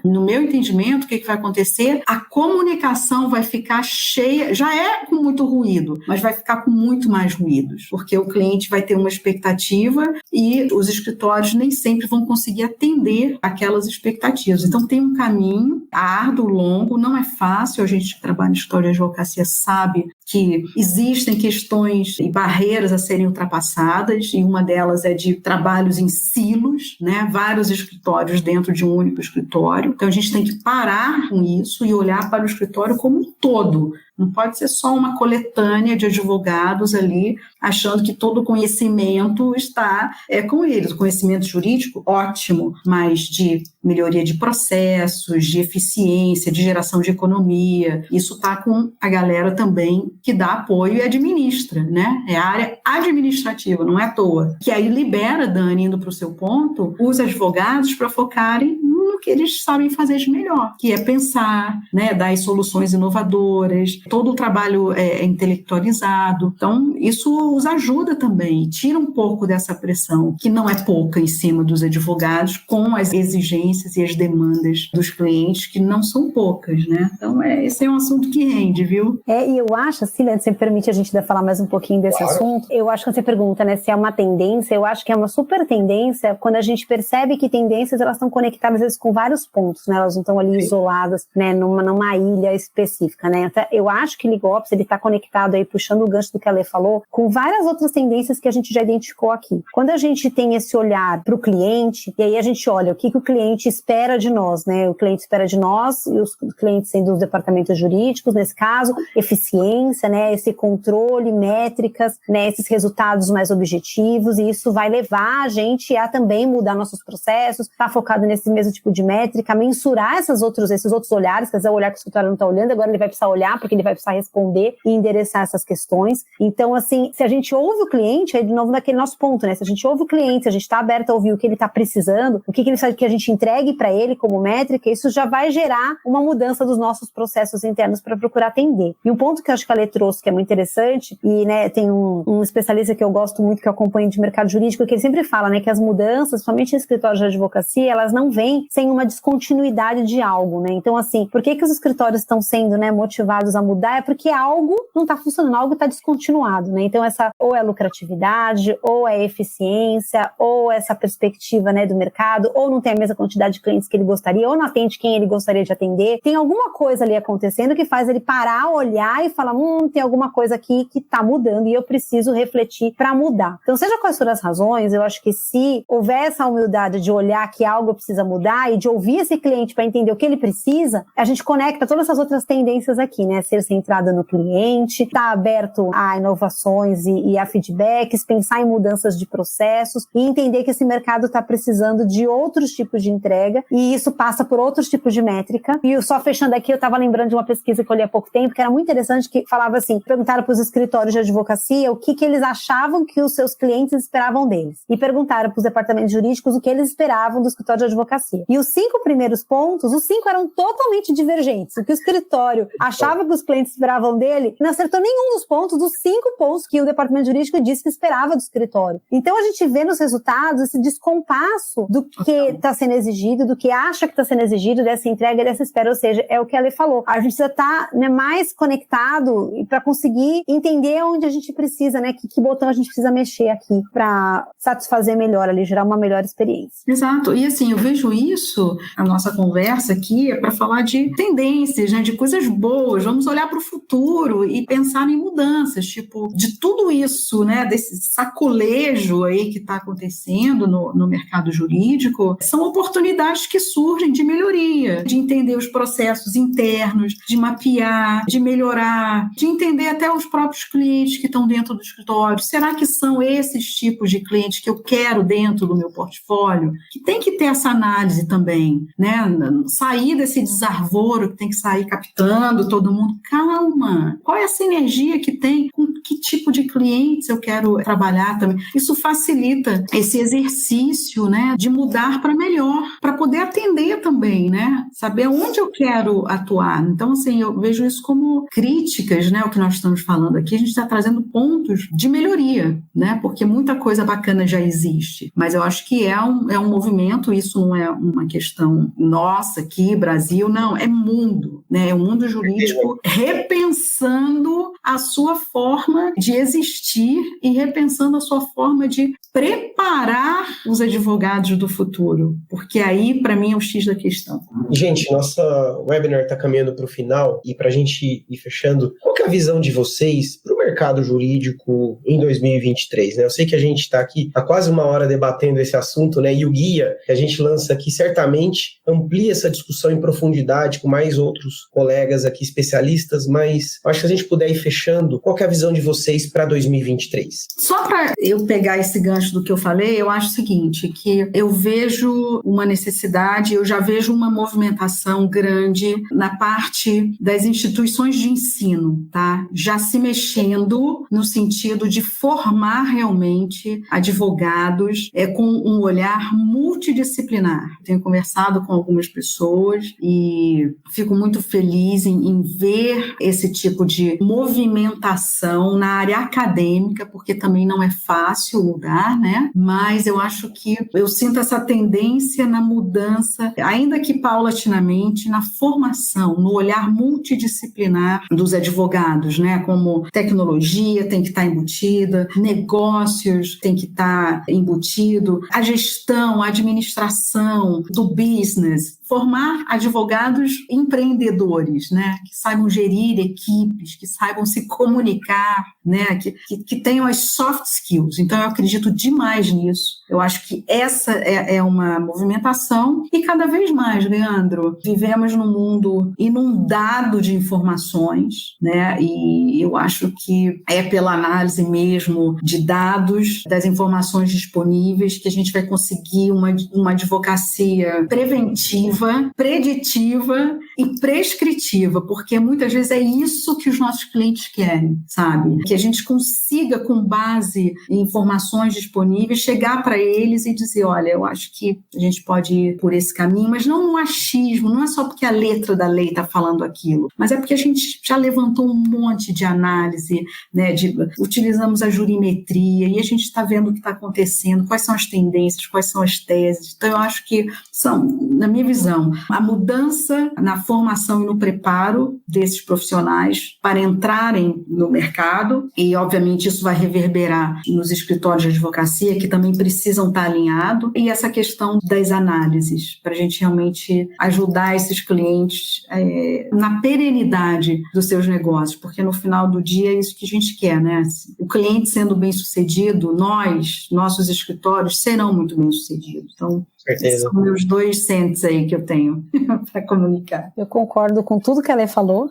no meu entendimento, o que vai acontecer? A comunicação vai ficar cheia, já é com muito ruído, mas vai ficar com muito mais ruídos, porque o cliente vai ter uma expectativa e os escritórios nem sempre vão conseguir atender aquelas expectativas. Então, tem um caminho árduo, longo, não é fácil. A gente que trabalha em história de advocacia sabe que existem questões e barreiras a serem ultrapassadas, e uma delas é de trabalhos em silos, né? Vários escritórios dentro de um único escritório. Então, a gente tem que parar com isso e olhar para o escritório como um todo. Não pode ser só uma coletânea de advogados ali, achando que todo o conhecimento está com eles. O conhecimento jurídico, ótimo, mas de melhoria de processos, de eficiência, de geração de economia. Isso está com a galera também que dá apoio e administra, né? É a área administrativa, não é à toa. Que aí libera, Dani, indo para o seu ponto, os advogados para focarem no que eles sabem fazer de melhor, que é pensar, né, dar soluções inovadoras. Todo o trabalho é intelectualizado. Então, isso os ajuda também, tira um pouco dessa pressão, que não é pouca em cima dos advogados, com as exigências e as demandas dos clientes, que não são poucas, né? Então, esse é um assunto que rende, viu? E eu acho, Cília, se permite a gente falar mais um pouquinho desse assunto, eu acho que você pergunta, né, se é uma tendência, eu acho que é uma super tendência quando a gente percebe que tendências, elas estão conectadas, às vezes, com vários pontos, né? Elas não estão ali isoladas, né, numa ilha específica, né? Então, eu acho que Legal Ops, ele está conectado aí, puxando o gancho do que a Lê falou, com várias outras tendências que a gente já identificou aqui. Quando a gente tem esse olhar para o cliente, e aí a gente olha o que o cliente espera de nós, né? O cliente espera de nós, e os clientes sendo os departamentos jurídicos, nesse caso, eficiência, né? Esse controle, métricas, né? Esses resultados mais objetivos, e isso vai levar a gente a também mudar nossos processos, estar focado nesse mesmo tipo de métrica, mensurar esses outros olhares, quer dizer, o olhar que o escritório não está olhando, agora ele vai precisar olhar, porque ele vai precisar responder e endereçar essas questões. Então, assim, se a gente ouve o cliente, aí de novo naquele nosso ponto, né? Se a gente ouve o cliente, se a gente está aberto a ouvir o que ele está precisando, o que ele sabe que a gente entregue para ele como métrica, isso já vai gerar uma mudança dos nossos processos internos para procurar atender. E um ponto que eu acho que a Lê trouxe, que é muito interessante, e, né, tem um especialista que eu gosto muito, que eu acompanho de mercado jurídico, que ele sempre fala, né, que as mudanças, principalmente em escritórios de advocacia, elas não vêm sem uma descontinuidade de algo, né? Então, assim, por que os escritórios estão sendo, né, motivados a mudar? É porque algo não está funcionando, algo está descontinuado, né? Então, essa ou é lucratividade, ou é eficiência, ou essa perspectiva, né, do mercado, ou não tem a mesma quantidade de clientes que ele gostaria, ou não atende quem ele gostaria de atender. Tem alguma coisa ali acontecendo que faz ele parar, olhar e falar, tem alguma coisa aqui que está mudando e eu preciso refletir para mudar. Então, seja quais forem as razões, eu acho que se houver essa humildade de olhar que algo precisa mudar, escutar e de ouvir esse cliente para entender o que ele precisa, a gente conecta todas essas outras tendências aqui, né? Ser centrada no cliente, estar aberto a inovações e a feedbacks, pensar em mudanças de processos e entender que esse mercado está precisando de outros tipos de entrega e isso passa por outros tipos de métrica. E só fechando aqui, eu estava lembrando de uma pesquisa que eu li há pouco tempo, que era muito interessante, que falava assim, perguntaram para os escritórios de advocacia o que eles achavam que os seus clientes esperavam deles. E perguntaram para os departamentos jurídicos o que eles esperavam do escritório de advocacia. E os 5 primeiros pontos, os 5 eram totalmente divergentes. O que o escritório achava que os clientes esperavam dele, não acertou nenhum dos pontos, dos 5 pontos que o departamento jurídico disse que esperava do escritório. Então a gente vê nos resultados esse descompasso do que está sendo exigido, do que acha que está sendo exigido, dessa entrega e dessa espera. Ou seja, é o que a Lê falou. A gente precisa estar, né, mais conectado para conseguir entender onde a gente precisa, né, que botão a gente precisa mexer aqui para satisfazer melhor ali, gerar uma melhor experiência. Exato. E assim, eu vejo isso, a nossa conversa aqui é para falar de tendências, né, de coisas boas. Vamos olhar para o futuro e pensar em mudanças, tipo, de tudo isso, né, desse sacolejo aí que está acontecendo no mercado jurídico, são oportunidades que surgem de melhoria, de entender os processos internos, de mapear, de melhorar, de entender até os próprios clientes que estão dentro do escritório. Será que são esses tipos de clientes que eu quero dentro do meu portfólio? Que tem que ter essa análise também, né? Sair desse desarvoro que tem que sair captando todo mundo. Calma! Qual é a sinergia que tem com que tipo de clientes eu quero trabalhar também? Isso facilita esse exercício, né, de mudar para melhor, para poder atender também, né? Saber onde eu quero atuar. Então, assim, eu vejo isso como críticas, né? O que nós estamos falando aqui, a gente está trazendo pontos de melhoria, né? Porque muita coisa bacana já existe. Mas eu acho que é um movimento, isso não é uma questão nossa aqui, Brasil, não, é mundo, né? É o mundo jurídico repensando a sua forma de existir e repensando a sua forma de preparar os advogados do futuro. Porque aí, para mim, é o X da questão. Gente, nossa webinar está caminhando para o final e para a gente ir fechando, qual que é a visão de vocês para o mercado jurídico em 2023? Né? Eu sei que a gente está aqui há quase uma hora debatendo esse assunto, né? E o guia que a gente lança aqui certamente amplia essa discussão em profundidade com mais outros colegas aqui especialistas, mas acho que se a gente puder ir fechando, qual que é a visão de vocês para 2023? Só para eu pegar esse gancho do que eu falei, eu acho o seguinte, que eu vejo uma necessidade, eu já vejo uma movimentação grande na parte das instituições de ensino, tá? Já se mexendo no sentido de formar realmente advogados com um olhar multidisciplinar. Tenho conversado com algumas pessoas e fico muito feliz em ver esse tipo de movimentação na área acadêmica, porque também não é fácil mudar, né? Mas eu acho que eu sinto essa tendência na mudança, ainda que paulatinamente, na formação, no olhar multidisciplinar dos advogados, né? Como tecnologia tem que estar embutida, negócios tem que estar embutido, a gestão, a administração do business, formar advogados empreendedores, né? Que saibam gerir equipes, que saibam se comunicar, né? Que tenham as soft skills. Então, eu acredito demais nisso. Eu acho que essa é uma movimentação e cada vez mais, Leandro, vivemos num mundo inundado de informações, né? E eu acho que é pela análise mesmo de dados, das informações disponíveis, que a gente vai conseguir uma advocacia preventiva, preditiva e prescritiva, porque muitas vezes é isso que os nossos clientes querem, sabe? Que a gente consiga, com base em informações disponíveis, chegar para eles e dizer, olha, eu acho que a gente pode ir por esse caminho, mas não no achismo, não é só porque a letra da lei está falando aquilo, mas é porque a gente já levantou um monte de análise, né? Utilizamos a jurimetria e a gente está vendo o que está acontecendo, quais são as tendências, quais são as teses. Então, eu acho que são, na minha visão, a mudança na formação e no preparo desses profissionais para entrarem no mercado e, obviamente, isso vai reverberar nos escritórios de advocacia que também precisam estar alinhados e essa questão das análises para a gente realmente ajudar esses clientes na perenidade dos seus negócios, porque no final do dia é isso que a gente quer, né? O cliente sendo bem sucedido, nossos escritórios serão muito bem sucedidos. Então, certeza. São meus 2 cents aí que eu tenho para comunicar. Eu concordo com tudo que ela falou.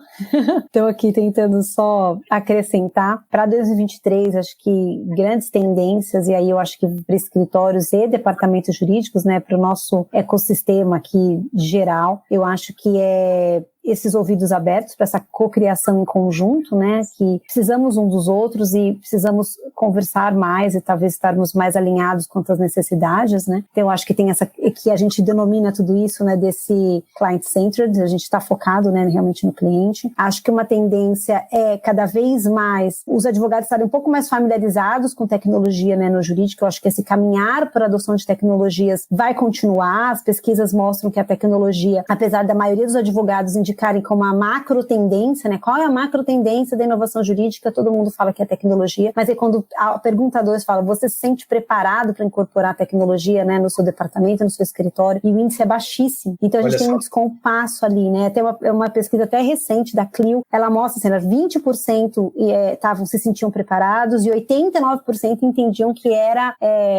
Estou aqui tentando só acrescentar. Para 2023, acho que grandes tendências, e aí eu acho que para escritórios e departamentos jurídicos, né, para o nosso ecossistema aqui geral, eu acho que é esses ouvidos abertos para essa cocriação em conjunto, né, que precisamos um dos outros e precisamos conversar mais e talvez estarmos mais alinhados quanto às necessidades, né. Então eu acho que tem essa, que a gente denomina tudo isso, né, desse client-centered, a gente está focado, né, realmente no cliente. Acho que uma tendência é cada vez mais os advogados estarem um pouco mais familiarizados com tecnologia, né, no jurídico. Eu acho que esse caminhar para a adoção de tecnologias vai continuar. As pesquisas mostram que a tecnologia, apesar da maioria dos advogados indicarem como uma macro tendência, né? Qual é a macro tendência da inovação jurídica? Todo mundo fala que é tecnologia, mas aí quando a pergunta 2 fala, você se sente preparado para incorporar a tecnologia, né, no seu departamento, no seu escritório? E o índice é baixíssimo. Então a gente tem um descompasso ali, né? Tem uma pesquisa até recente da Clio, ela mostra assim, 20% se sentiam preparados e 89% entendiam que era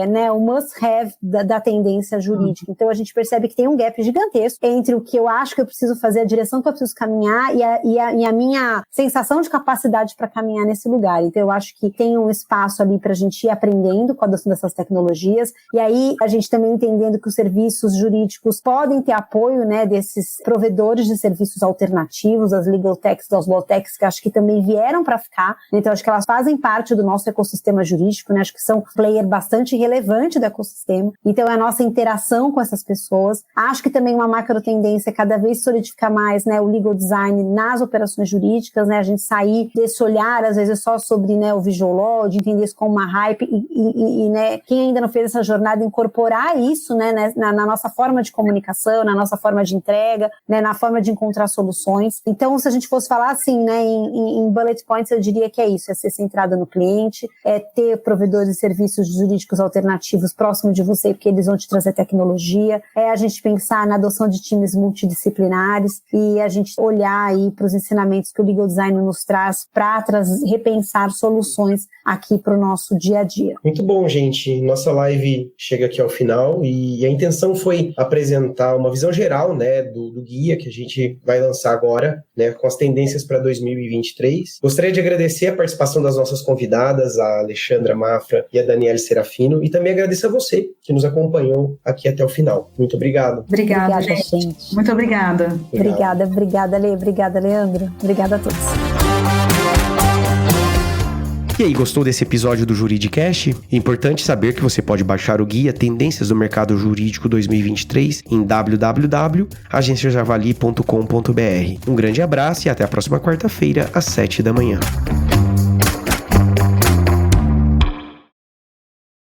né, o must-have da tendência jurídica. Então a gente percebe que tem um gap gigantesco entre o que eu acho que eu preciso fazer, a direção que eu preciso caminhar e a minha sensação de capacidade para caminhar nesse lugar. Então eu acho que tem um espaço ali para a gente ir aprendendo com a adoção dessas tecnologias, e aí a gente também entendendo que os serviços jurídicos podem ter apoio, né, desses provedores de serviços alternativos, as legal techs, das law techs, que acho que também vieram para ficar. Então acho que elas fazem parte do nosso ecossistema jurídico, né? Acho que são um player bastante relevante do ecossistema. Então é a nossa interação com essas pessoas. Acho que também uma macro tendência é cada vez solidificar mais, né, o legal design nas operações jurídicas, né? A gente sair desse olhar, às vezes, só sobre, né, o visual law, de entender isso como uma hype e né, quem ainda não fez essa jornada, incorporar isso, né, na nossa forma de comunicação, na nossa forma de entrega, né, na forma de encontrar soluções. Então, se a gente fosse falar assim, né, em bullet points, eu diria que é isso, é ser centrado no cliente, é ter provedores de serviços jurídicos alternativos próximo de você, porque eles vão te trazer tecnologia, é a gente pensar na adoção de times multidisciplinares e a gente olhar aí para os ensinamentos que o legal design nos traz para repensar soluções aqui para o nosso dia a dia. Muito bom, gente. Nossa live chega aqui ao final e a intenção foi apresentar uma visão geral, né, do guia que a gente vai lançar agora, né, com as tendências para 2023. Gostaria de agradecer a participação das nossas convidadas, a Alexandra Mafra e a Daniele Serafino, e também agradecer a você que nos acompanhou aqui até o final. Muito obrigado. Obrigada, gente. Muito obrigada. Obrigada, Lê. Obrigada, Leandro. Obrigada a todos. E aí, gostou desse episódio do Juridicast? É importante saber que você pode baixar o guia Tendências do Mercado Jurídico 2023 em www.agenciajavali.com.br. Um grande abraço e até a próxima quarta-feira, às 7 da manhã.